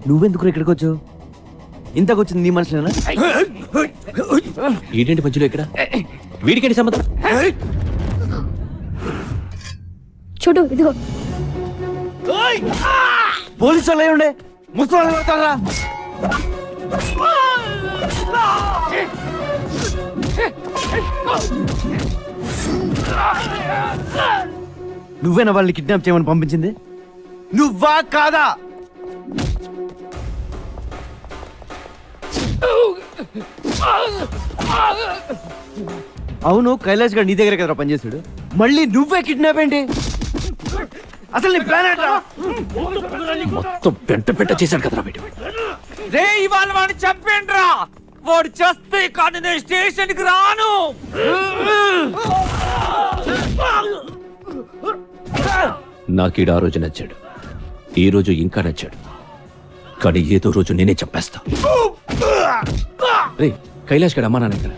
నువ్వెందుకు ఇక్కడికి వచ్చావు? ఇంతకొచ్చింది నీ మనసులేనా? ఏంటంటే పంచులు ఇక్కడ వీడికేంటి సంబంధం? చూడు ఇదిగో. పోలీసు వాళ్ళు ఉండే ముసలి అవుతారా? నువ్వేనా వాళ్ళని కిడ్నాప్ చేయమని పంపించింది? నువ్వా కాదా? అవును, కైలాష్ గారు నీ దగ్గర కదా పనిచేసాడు, మళ్ళీ నువ్వే కిడ్నాప్ ఏంటి? అసలు నీ ప్లాన్ ఏంట్రా? మొత్తం పెంట చేశాడు కదరా వీడు. రే ఇవాళ వాడిని చంపేండ్రా, వాడు చేస్తే కానీ నేను స్టేషన్ కి రాను. నాకీడు ఆ రోజు నచ్చాడు, ఈ రోజు ఇంకా నచ్చాడు, కానీ ఏదో రోజు నేనే చంపేస్తా. రే కైలాష్ గడ అమ్మా నాన్న ఇక్కడ.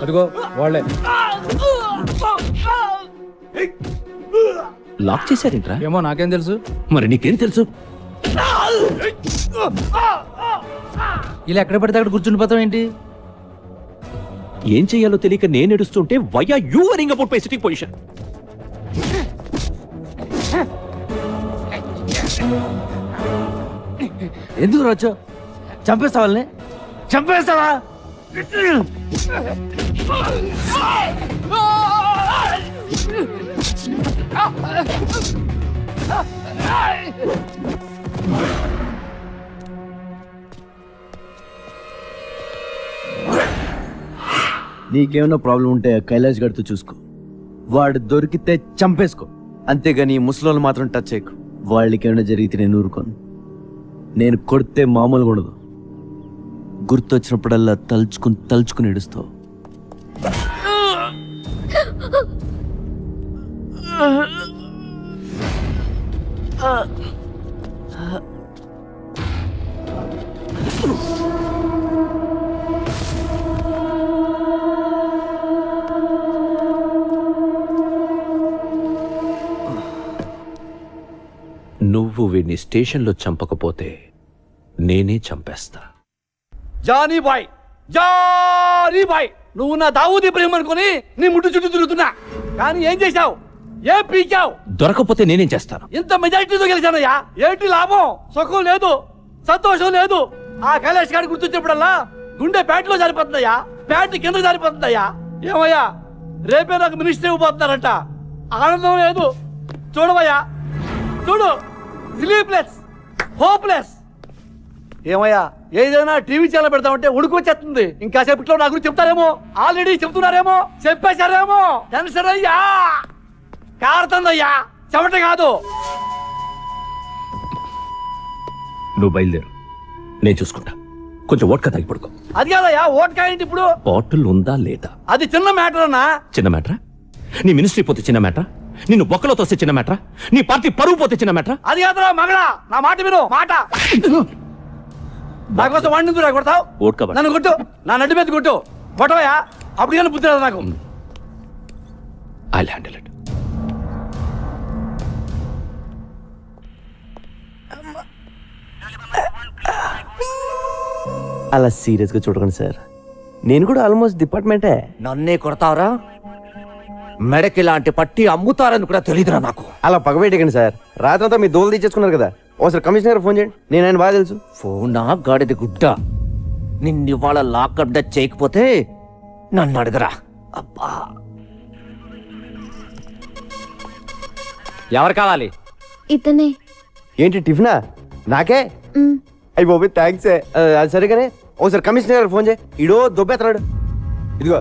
అదిగో వాళ్ళే. లాక్ చేశారేంట్రా? ఏమో నాకేం తెలుసు. మరి నీకేం తెలుసు? ఇలా ఎక్కడ పడితే అక్కడ కూర్చుని పోతాం ఏంటి? ఏం చెయ్యాలో తెలియక నేను ఏడుస్తుంటే why are you worrying about my sitting position? ఎందుకు రాచో? చంపేస్తా వాళ్ళని, చంపేస్తావా? నీకేమైనా ప్రాబ్లం ఉంటే కైలాష్ గడితో చూసుకో, వాడు దొరికితే చంపేసుకో, అంతేగాని ఈ ముసలోళ్ళు మాత్రం టచ్ చేయకు. వాళ్ళకి ఏమైనా జరిగితే నేను ఊరుకోను. నేను కొడితే మామూలుగా ఉండదు, గుర్తొచ్చినప్పుడల్లా తలుచుకుని ఏడుస్తావు. నువ్వు వీడిని స్టేషన్లో చంపకపోతే నేనే చంపేస్తా. జానీ బాయ్, జానీ బాయ్, నువ్వు నా దావూదీ ప్రేమ అనుకుని నీ ముట్టు చుట్టూ తిరుగుతున్నా, కానీ ఏం చేశావు? ఏం పీకావు? దొరకపోతే నేనేం చేస్తాను? ఇంత మెజారిటీతో గెలిచానయ్యా, ఏంటి లాభం? సుఖం లేదు, సంతోషం లేదు. ఆ కైలాష్ గారి గుర్తొచ్చినప్పుడల్లా గుండె ప్యాంట్లో జారిపోతుందయ్యా, ప్యాంట్ కింద జారిపోతుందయ్యా. ఏమయ్యా, రేపే నాకు మినిస్టర్ ఇవ్వబోతున్నారంట, ఆనందం లేదు. చూడవయ్యా, చూడు, స్లీప్లెస్, హోప్లెస్. ఏమయ్యా, ఏదైనా టీవీ ఛానల్ పెడతామంటే ఉడుకు వచ్చేస్తుంది. ఇంకా సేపట్లో నా గురించి చెప్తారేమో, ఆల్రెడీ చెప్తున్నారేమో, చెప్పేశారేమో. టెన్షన్ అయ్యా, కారుతుందయ్యా, చెమట కాదు. నువ్వు బయలుదేరు, నేను చూసుకుంటా. కొంచెం ఓట్కా తాగి పడుకో. అది కాదయ్యా, ఓట్కా ఏంటి ఇప్పుడు? బాటిల్ ఉందా లేదా? అది చిన్న మ్యాటర్ అన్నా. చిన్న మ్యాటరా? నీ మినిస్ట్రీ పోతే చిన్న మ్యాటరా? నిన్ను బొక్కలో తోస్తే చిన్న మ్యాటరా? నీ పార్టీ పరువు పోతే చిన్న మ్యాటరా? అది కాదురా మగడా, నా మాట విను, మాట. నా కోసం వాడిని ఎందుకు కొడతావు? ఓట్కా నన్ను కొట్టు, నా నడ్డి మీద కొట్టు, కొట్టవయ్యా, అప్పుడు కానీ బుద్ధి రాదు నాకు. I'll handle it. అలా సీరియస్ గా చూడకండి సార్, నేను కూడా ఆల్మోస్ట్ డిపార్ట్మెంటే. నన్నే కొడతావరా? మెడకి ఇలాంటి పట్టి అమ్ముతారని కూడా తెలియదురా నాకు. అలా పగబెట్టకండి సార్, రాత్రంతా మీ దోలు తీసేసుకున్నారు కదా. ఒకసారి కమిషనర్ ఫోన్ చేయండి, నేను ఆయన బాగా తెలుసు. ఫోనా గాడిది గుడ్డ, నిన్ను ఇవాళ లాకప్ డచ్ చేయకపోతే నన్ను అడగరా. అబ్బా, ఎవరు కావాలి? ఇతనే. ఏంటి టిఫినా? నాకే? అయ్యి బాబు థ్యాంక్స్. అది సరిగానే ఒకసారి కమిషనర్ గారు ఫోన్ చేయి, ఇడో దొబ్బెత్తరాడు. ఇదిగో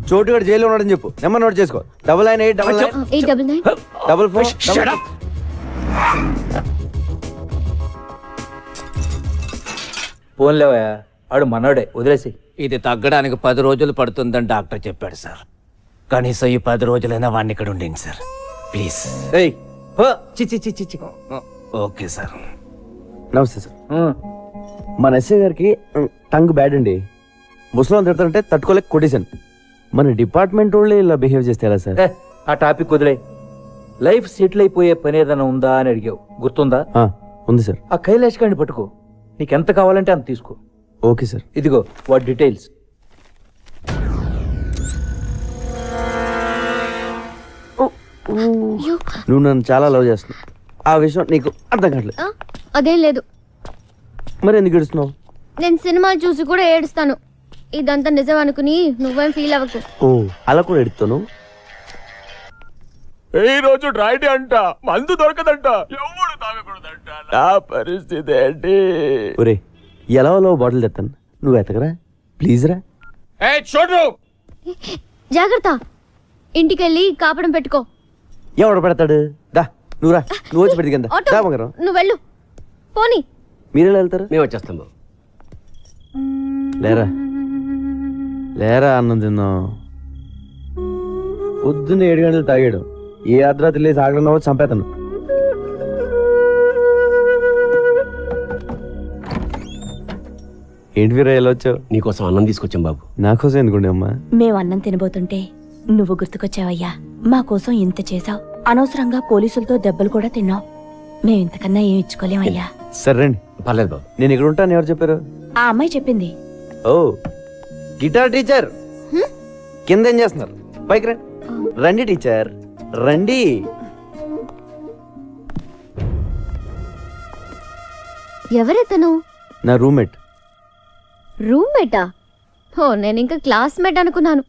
చోటుగాడు జైల్లో ఉన్నాడని చెప్పు, నెంబర్ నోట్ చేసుకో. 99889944. ఫోన్ లేవయా, ఆడు మనోడే, వదిలేసి. ఇది తగ్గడానికి 10 రోజులు పడుతుందని డాక్టర్ చెప్పాడు సార్. కనీసం ఈ 10 రోజులైనా వాడిని ఇక్కడ ఉండండి సార్ ప్లీజ్. ఏయ్ హో, చి చి చి చి చి. Okay sir. నమస్తే సార్. మన ఎస్ఐ గారికి టంగ్ బ్యాడ్ అండి. ముసలం తిడతారంటే తట్టుకోలేక కొట్టేశాను. మన డిపార్ట్మెంట్ వాళ్ళే ఇలా బిహేవ్ చేస్తే ఎలా సార్? ఏ, ఆ టాపిక్ వదిలే. లైఫ్ సెటిల్ అయిపోయే పని ఏదైనా ఉందా అని అడిగావు, గుర్తుందా? ఉంది సార్. ఆ కైలాష్ గారిని పట్టుకో, నీకెంత కావాలంటే అంత తీసుకో. Okay sir. ఇదిగో వాటి డీటెయిల్స్. అయ్యో, నువ్వు నన్ను చాలా లవ్ చేస్తున్నావు. ఆ విషయం నీకు అర్థం కావట్లేదు. ఆ, అదేం లేదు. మరి ఎందుకు ఏడుస్తున్నావు? నేను సినిమాలు చూసి కూడా ఏడుస్తాను. ఇదంతా నిజం అనుకుని నువ్వేం ఫీల్ అవ్వకు. ఓ అలా కూడా ఎడుతాను. ఈ రోజు డ్రైడే అంట, మందు దొరకదంట, ఎవడు తాగకూడదంట. నా పరిస్థితి ఏంటి? ఒరే ఎలా బాటిల్ తెస్తాను, నువ్వు ఎతకరా ప్లీజ్ రా. చూడు, జాగ్రత్త, ఇంటికెళ్ళి కాపడం పెట్టుకో. ఎవడు పెడతాడు? దా నువ్వు రా, నువ్వు వచ్చి పెడితే కింద. ఆటో, దా బంగారం. నువ్వు వెళ్ళు. పోనీ. మీరెలా వెళ్తారు? మేము వచ్చేస్తాం బాబు. లేరా లేరా అన్నం తిందాం. పొద్దున్న 7 గంటలు తాగాడు. ఏ అర్ధరాత్రి లేసి ఆగలన్నావో చంపేతాను. ఏంటి వీరా ఎలా వచ్చావు? నీకోసం అన్నం తీసుకొచ్చాం బాబు. నాకోసం ఎందుకుండే అమ్మా? మేము అన్నం తినబోతుంటే నువ్వు గుర్తుకొచ్చావయ్యా. మా కోసం ఇంత చేశావు, అనవసరంగా పోలీసులతో దెబ్బలు కూడా తిన్నావు. మేము ఇంతకన్నా ఏం ఇచ్చుకోలేమయ్యా. సరే రండి. పర్లేదు బాబు. నేను ఇక్కడ ఉంటాను. ఎవరు చెప్పారు? ఆ అమ్మాయి చెప్పింది. ఓ గిటార్ టీచర్ కింద ఏం చేస్తున్నారు? పైకి రండి. రండి టీచర్ రండి. ఎవరెతను? నా రూమ్మేట్. రూమ్మేటా? ఓ, నేను ఇంకా క్లాస్మేట్ అనుకున్నాను.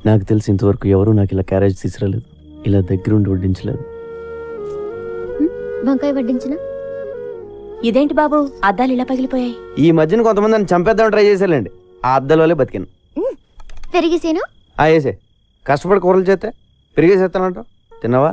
నాకు తెలిసి ఇంతవరకు ఎవరు నాకు ఇలా క్యారేజ్ తీసుకురాలేదు, ఇలా దగ్గరుండి వడ్డించలేదు. వంకాయ వడ్డించిన? ఇదేంటి బాబు, అద్దాలు ఇలా పగిలిపోయాయి? ఈ మధ్యన కొంతమంది నన్ను చంపేద్దాం ట్రై చేశారండి. ఆ అద్దల వల్లే బతికాను. పెరిగేసేను. వేసే కష్టపడి కూరలు చేస్తే పెరిగేసేస్తానంట. తిన్నావా?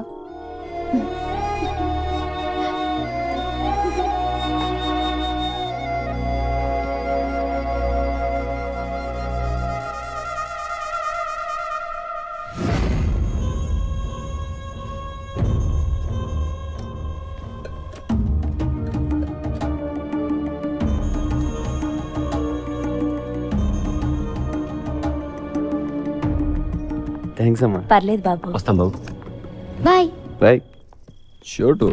థ్యాంక్స్ అమ్మా. పర్లేదు బాబు. వస్తాం బాబు. బాయ్. బాయ్. చోటు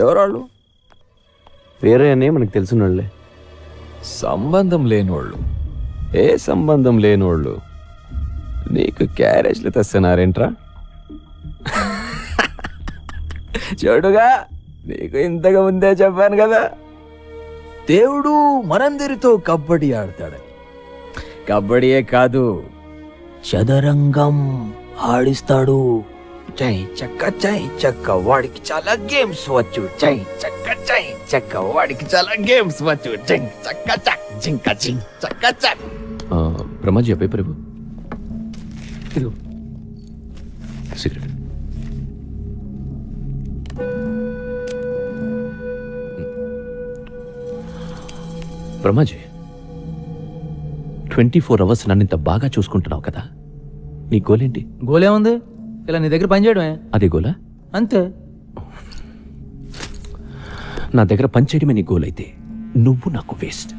ఎవరాళ్ళు? వేరే అని మనకు తెలుసున్నాళ్ళే. సంబంధం లేనోళ్ళు. ఏ సంబంధం లేనోళ్ళు నీకు క్యారేజ్లు తెస్తున్నారేంట్రా? చూడుగా, నీకు ఇంతగా ముందే చెప్పాను కదా, దేవుడు మనందరితో కబడ్డీ ఆడతాడని. కబడ్డీయే కాదు, చదరంగం ఆడిస్తాడు. చై చక్క వాడికి చాలా గేమ్స్ వచ్చు. చై చక్క వాడికి చాలా గేమ్స్ వచ్చు. బ్రహ్మాజీ ఆ పేపర్ ఇవ్వు. సిగరెట్. బ్రహ్మాజీ, 24 hours నన్ను ఇంత బాగా చూసుకుంటున్నావు కదా, నీ గోలేంటి? గోలేముంది, ఇలా నీ దగ్గర పని చేయడమే. అదే గోలా? అంతే. నా దగ్గర పనిచేయడమే నీ గోల్ అయితే నువ్వు నాకు వేస్ట్.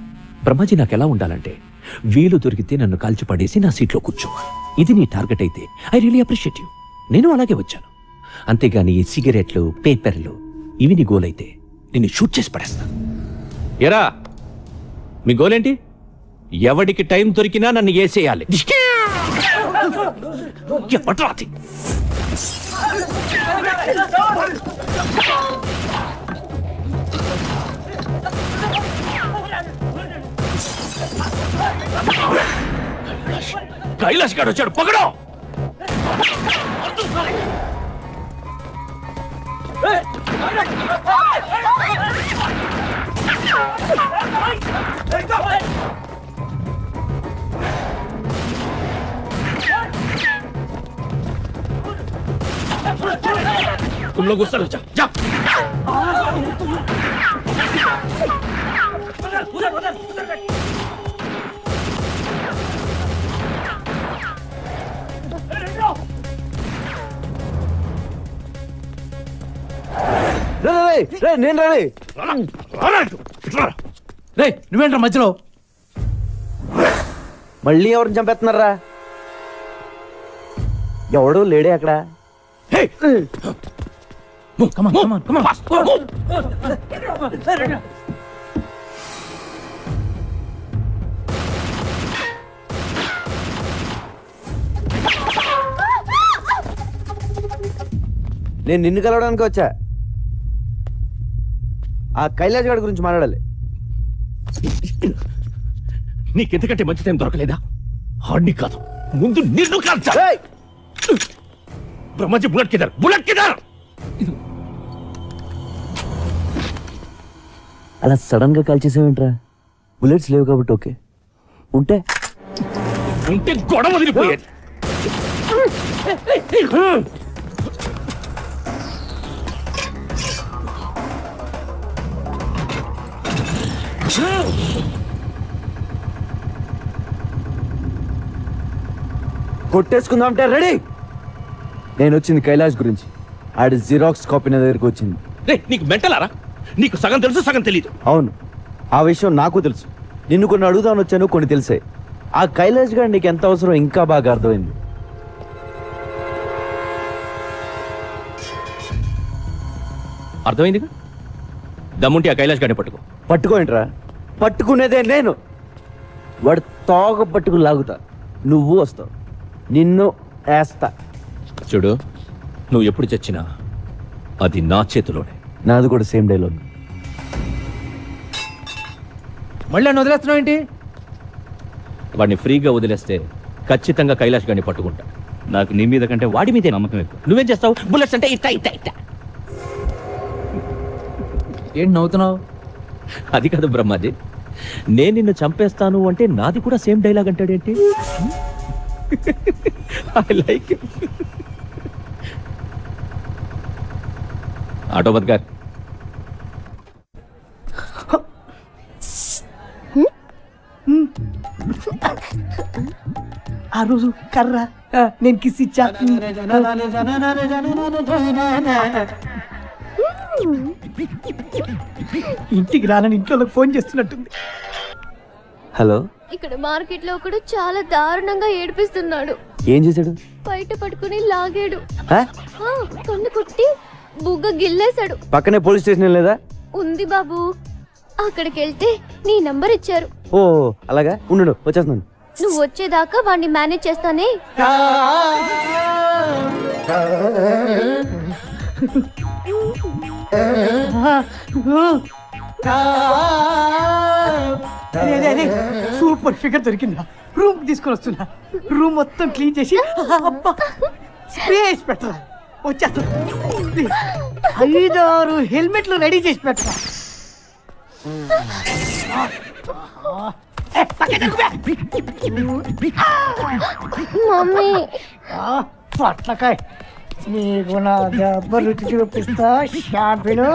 బ్రహ్మాజీ, నాకు ఎలా ఉండాలంటే వీలు దొరికితే నన్ను కాల్చి పడేసి నా సీట్లో కూర్చోవాలి. ఇది నీ టార్గెట్ అయితే ఐ రియలీ అప్రిషియేట్ యూ. నేను అలాగే వచ్చాను. అంతేగాని ఈ సిగరెట్లు, పేపర్లు ఇవి నీ గోల్ అయితే నిన్ను షూట్ చేసి పడేస్తాను. ఎరా, మీ గోలేంటి? ఎవడికి టైం దొరికినా నన్ను ఏసేయాలి. ఎవడ్రాది? కైలాష్ గారు వచ్చాడు, పగడం. तुम लोग उस तरफ जा నేను రాలే. రే నువ్వేంట్రా మధ్యలో? మళ్ళీ ఎవరిని చంపేస్తున్నారా? ఎవడు లేడే అక్కడ? నేను నిన్ను కలవడానికి వచ్చా. ఆ కైలాష్ గారి గురించి మాట్లాడాలి. నీకెందుకంటే మంచి టైం దొరకలేదా? హార్డ్ని కాదు, ముందు నిన్ను కాల్చా. బ్రహ్మాజీ బుల్లెట్ కిదర్. అలా సడన్ గా కాల్ చేసావేంట్రా? బుల్లెట్స్ లేవు కాబట్టి ఓకే, ఉంటే గొడవ వదిలిపోయేది. కొట్టేసుకుందాం అంటే రెడీ. నేను వచ్చింది కైలాష్ గురించి. ఆడి జిరాక్స్ కాపీ నా దగ్గరికి వచ్చింది. నీకు మెంటలారా? నీకు సగం తెలుసు, సగం తెలీదు. అవును, ఆ విషయం నాకు తెలుసు. నిన్ను కొన్ని అడుగుదామని వచ్చాను, కొన్ని తెలిసాయి. ఆ కైలాష్ గారు నీకు ఎంత అవసరం ఇంకా బాగా అర్థమైంది. అర్థమైంది. దమ్ముంటే ఆ కైలాష్ గారిని పట్టుకోండిరా. పట్టుకునేదే నేను. వాడు తోక పట్టుకు లాగుతా, నువ్వు వస్తావు, నిన్ను వేస్తా. చూడు, నువ్వు ఎప్పుడు చచ్చినా అది నా చేతిలోనే. నాది కూడా సేమ్ డైలాగ్. మళ్ళీ నన్ను వదిలేస్తున్నావు ఏంటి? వాడిని ఫ్రీగా వదిలేస్తే ఖచ్చితంగా కైలాష్ గారిని పట్టుకుంటా. నాకు నీ మీద కంటే వాడి మీదే నమ్మకం ఎక్కువ. నువ్వేం చేస్తావు? బుల్లెట్స్ అంటే ఇట్ట. ఏంటి నవ్వుతున్నావు? అది కాదు బ్రహ్మాజీ, నేను నిన్ను చంపేస్తాను అంటే నాది కూడా సేమ్ డైలాగ్ అంటాడేంటి? I like it. ఆటోమత్ గారు, ఆ రోజు కర్ర నేను కిస్ ఇచ్చా. ఇంటికి రానని ఇంట్లో ఫోన్ చేస్తున్నట్టుంది. హలో, ఇక్కడ మార్కెట్ లో ఒకడు చాలా దారుణంగా ఏడిపిస్తున్నాడు. ఏం చేశాడు? బయట పట్టుకుని లాగాడు. ఆ? కన్ను కొట్టి బుగ్గ గిల్లేశాడు. పక్కనే పోలీస్ స్టేషన్ లేదా? ఉంది బాబు, అక్కడికి వెళ్తే నీ నంబర్ ఇచ్చారు. ఓ అలాగా, ఉండు వచ్చేస్తున్నాను. నువ్వు వచ్చేదాకా వాడిని మేనేజ్ చేస్తానే. సూపర్ ఫిగర్ దొరికిందా? రూమ్ తీసుకొని వస్తున్నా. రూమ్ మొత్తం క్లీన్ చేసి స్పేస్ పెట్టరా. వచ్చేస్తా. 5-6 హెల్మెట్లు రెడీ చేసి పెట్టరా. మమ్మీ పట్లకాయ నీకు నా దెబ్బ రుచి చూపిస్తా. షాపిను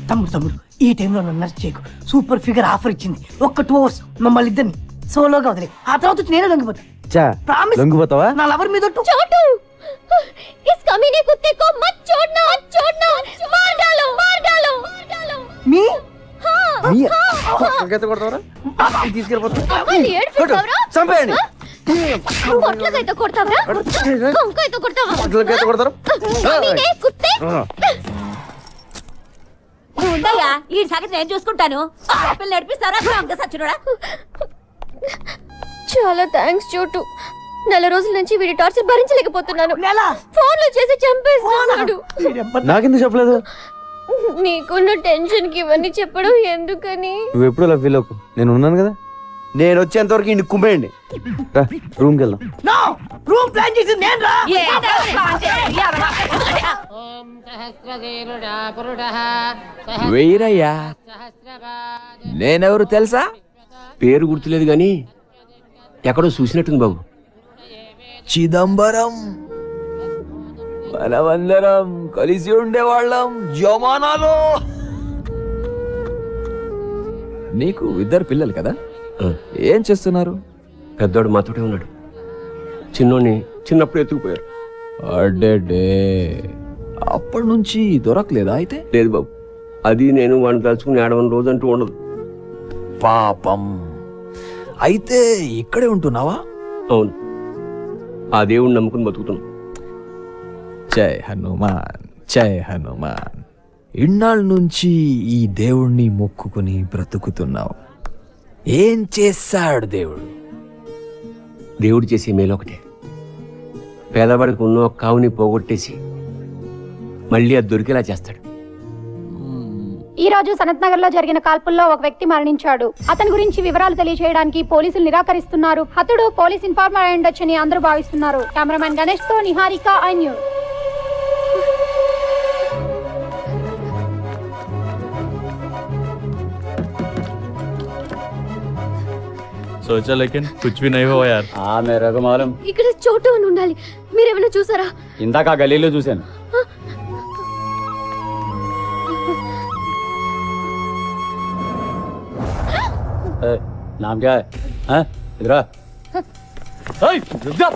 తమ్ముడు ఈ టైంలో నన్ను నర్స్ చేయకు. సూపర్ ఫిగర్ ఆఫర్ ఇచ్చింది. ఒక్క 2 hours మమ్మల్ని ఇద్దరిని సోలోగా వదిలే. ఆ తర్వాత వచ్చి నేనే లొంగిపోతా. ప్రామిస్. లొంగిపోతావా? నా లవర్ మీద छोटू, इस कमीने कुत्ते को मत छोड़ना, मार डालो, मार डालो, मार डालो. మీ మళ్ళీ ఏడిపిస్తావురా? చంపేయండి. కొట్లకైతే కొడతావరా? కొంకైతే కొడతావా? కమీనే కుత్తే. ఉండయ్యా, ఈ సంగతి నేను చూసుకుంటాను. పిల్లలు నడిపిస్తారా? సచ్చినోడా. చాలా థ్యాంక్స్ చోటు. 4 రోజుల నుంచి వీడి టార్చర్ భరించలేకపోతున్నాను. నెల ఫోన్లు చేసి చంపేస్తున్నాడు. నాకెందుకు చెప్పలేదు? నీకున్న టెన్షన్ కి ఇవన్నీ చెప్పడం ఎందుకని? నువ్వు ఎప్పుడు అలా ఫీల్ అవ్వకు, నేను ఉన్నాను కదా. నేను వచ్చేంత వరకు ఇంటికి కుమ్మేయండి. రూమ్కి వెళ్దాం. నో, రూమ్ ప్లాన్ చేసి నేను రా. వెయ్యరయ్యా. నేనెవరు తెలుసా? పేరు గుర్తులేదు గాని ఎక్కడో చూసినట్టుంది బాబు. చిదంబరం, మనమందరం కలిసి ఉండేవాళ్ళం జమానాలో. నీకు 2 పిల్లలు కదా, ఏం చేస్తున్నారు? పెద్దోడు మాతోటే ఉన్నాడు, చిన్నోడిని చిన్నప్పుడు ఎత్తుకుపోయారు. అడ్డే, అప్పటి నుంచి దొరకలేదా అయితే? లేదు బాబు, అది నేను వాడిని తలుచుకుని ఏడవని రోజు అంటూ ఉండదు. పాపం. అయితే ఇక్కడే ఉంటున్నావా? అవును, ఆ దేవుడిని నమ్ముకుని బతుకుతున్నాం. జై హనుమాన్, జై హనుమాన్. ఇన్నాళ్ళ నుంచి ఈ దేవుణ్ణి మొక్కుకుని బ్రతుకుతున్నావు. ఏం చేశాడు దేవుడు? దేవుడు చేసే మేలు ఒకటే, పేదవాడికి ఉన్న ఒక కావుని పోగొట్టేసి మళ్ళీ అది దొరికేలా చేస్తాడు. ఈ రోజు సనత్ నగర్ లో జరిగిన కాల్పుల్లో ఒక వ్యక్తి మరణించాడు. అతని గురించి వివరాలు తెలియజేయడానికి పోలీసులు నిరాకరిస్తున్నారు. అతడు పోలీస్ ఇన్ఫార్మర్ అయి ఉండొచ్చని అందరూ భావిస్తున్నారు. కెమెరామెన్ గణేష్ తో నిహారిక, ఐ న్యూస్. सोचा लेकिन कुछ भी नहीं हुआ यार. हाँ मेरे को मालूम. ఇక్కడ చోటు అని ఉండాలి. మీరేమైనా చూసారా? ఇందాక ఆ గలీలో చూశాను. नाम क्या है? हाँ? इधर आ. रुक जा.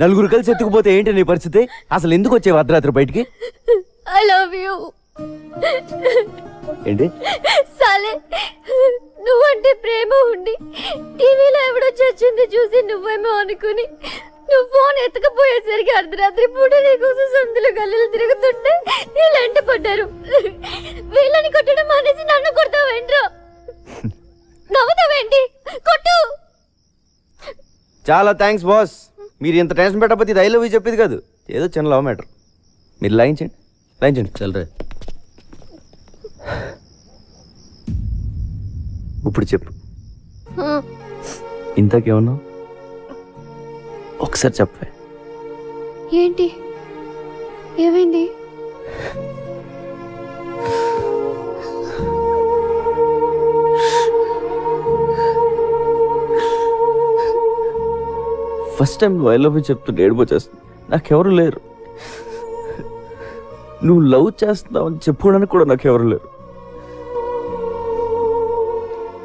నలుగురు కలిసి ఎత్తుకుపోతే ఏంటి నీ పరిస్థితి? అసలు ఎందుకు వచ్చేవి అర్ధరాత్రి బయటికి? I love you. ఏంటి సాలే, నువ్వంటే ప్రేమ ఉండి టీవీలో ఎవడో చచ్చింది చూసి నువ్వేమో అనుకుని నువ్వు ఫోన్ ఎత్తకపోయేసరికి అర్ధరాత్రి పూట నీకోసం సందులు గల్లీలు తిరుగుతుంటే ఇలాంటి పడ్డారు. వీళ్ళని కొట్టడం మానేసి నన్ను కొడతావేంట్రా? నవ్వుతావేంటి? కొట్టు. చాలా థ్యాంక్స్ బాస్. మీరు ఇంత టెన్షన్ పెట్టకపోతే ఇది ఐ లవ్ యూ చెప్పేది కాదు, ఏదో చిన్న లవ్ మ్యాటర్. మీరు లాయించండి చల్లరే. ఇప్పుడు చెప్పు, ఇంతకేమన్నా ఒకసారి చెప్పే. ఏంటి ఏమైంది? ఫస్ట్ టైం నువ్వు ఐ లవ్ యూ చెప్తుంటే ఏడిపోచేస్తుంది. నాకెవరు లేరు. నువ్వు లవ్ చేస్తున్నావు అని చెప్పుకోవడానికి కూడా నాకెవరు లేరు.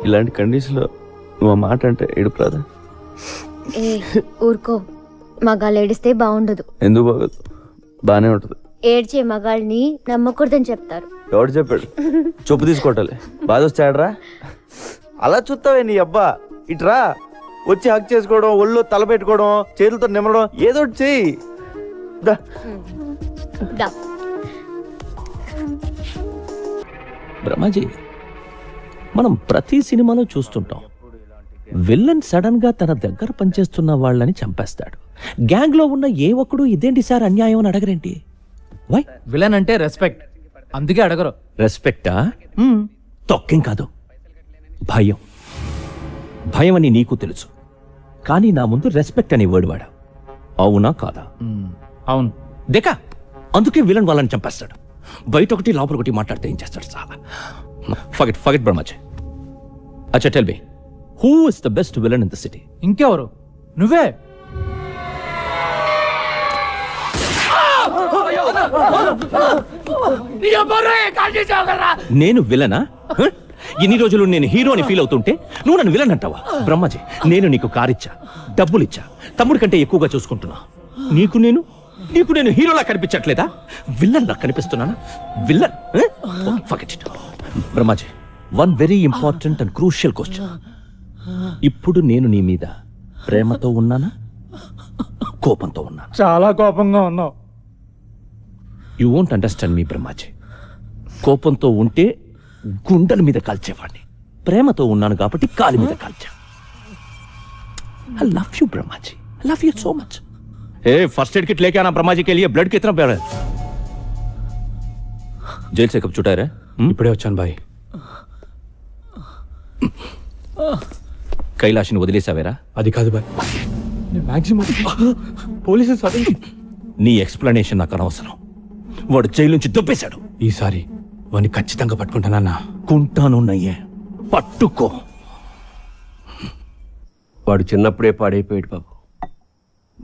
ఇలాంటి కండిషన్లో నువ్వు ఆ మాట అంటే ఏడుపు రాదా? ఏ ఊరుకో, మగాళ్ళు ఏడిస్తే బాగుండదు. ఎందుకు బాగోదు? బానే ఉంటుంది. ఏడ్చే మగాళ్ళని నమ్మకూడదని చెప్తారు. ఎవడు చెప్పాడు? చొప్పు తీసుకోవటాలి. బాధ వచ్చాడరా? అలా చూస్తావే నీ అబ్బా. ఇట్రా, వచ్చి హక్ చేసుకోవడం, ఒళ్ళు తల పెట్టుకోవడం, చేతులతో నిమ్మడం, ఏదో ఒకటి చెయ్యి. బ్రహ్మాజీ, మనం ప్రతి సినిమాలో చూస్తుంటాం, విల్లన్ సడన్ గా తన దగ్గర పనిచేస్తున్న వాళ్ళని చంపేస్తాడు. గ్యాంగ్ లో ఉన్న ఏ ఒక్కడు ఇదేంటి సార్ అన్యాయం అని అడగరేంటి? వై? విలన్ అంటే రెస్పెక్ట్, అందుకే అడగరు. రెస్పెక్టా? తొక్కేం కాదు, భయం. భయం అని నీకు తెలుసు, కానీ నా ముందు రెస్పెక్ట్ అనే వర్డ్ వాడా. అవునా కాదా? అవును. దేకా, అందుకే విలన్ వాళ్ళని చంపేస్తాడు. బయట ఒకటి లోపల ఒకటి మాట్లాడితే ఏం చేస్తాడు చాలా. ఫగెట్ బ్రహ్మాజీ. అచ్చా tell me, who is the best villain in the city? ఇంకెవరు? నువ్వే. నేను విలనా? ఎన్ని రోజులు నేను హీరోని ఫీల్ అవుతుంటే నువ్వు నన్ను విలన్ అంటావా? బ్రహ్మాజీ, నేను నీకు కారిచ్చా, డబ్బులిచ్చా, తమ్ముడి కంటే ఎక్కువగా చూసుకుంటున్నా. నీకు నేను హీరోలా కనిపించట్లేదా? విల్లన్ లా కనిపిస్తున్నానా? Villain? Brahmaji, one very important and crucial question. ఇప్పుడు నేను నీ మీద ప్రేమతో ఉన్నానా, కోపంతో ఉన్నానా? చాలా కోపంగా ఉన్నావు. యూ వోంట్ అండర్స్టాండ్ మీ బ్రహ్మాజీ. కోపంతో ఉంటే గుండెల మీద కాల్చేవాడిని, ప్రేమతో ఉన్నాను కాబట్టి కాలి మీద కాల్చా. I love you Brahmaji, I love you so much. A first aid kit लेके आना ब्रह्मा जी के लिए. ब्लड कितना प्यारा है. जेल से कब छुटा है? ఇప్పుడే వచ్చాను బాయ్. కైలాష్ని వదిలేసావేరా? అది కాదు బాయ్. మాక్సిమం పోలీసు సడన్ నీ ఎక్స్ప్లెనేషన్ నాకు అనవసరం. వాడు జైలు నుంచి దొబ్బేశాడు. ఈసారి వాడిని ఖచ్చితంగా పట్టుకుంటానన్నా. కుంటాను నయ్యే, పట్టుకో. వాడు చిన్నప్పుడే పాడైపోయాడు బాబు.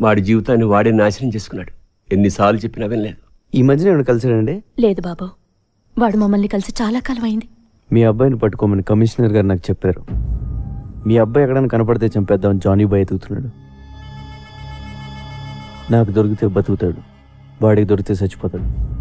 వాడి జీవితాన్ని వాడే నాశనం చేసుకున్నాడు. ఎన్నిసార్లు చెప్పినా వినలేదు. ఈ మధ్యన ఏమైనా కలిసాడండి? లేదు బాబు, వాడు మమ్మల్ని కలిసి చాలా కాలం అయింది. మీ అబ్బాయిని పట్టుకోమని కమిషనర్ గారు నాకు చెప్పారు. మీ అబ్బాయి ఎక్కడైనా కనపడితే చంపేద్దామని జానీ బాయ్ ఎదుగుతున్నాడు. నాకు దొరికితే బతుకుతాడు, వాడికి దొరికితే చచ్చిపోతాడు.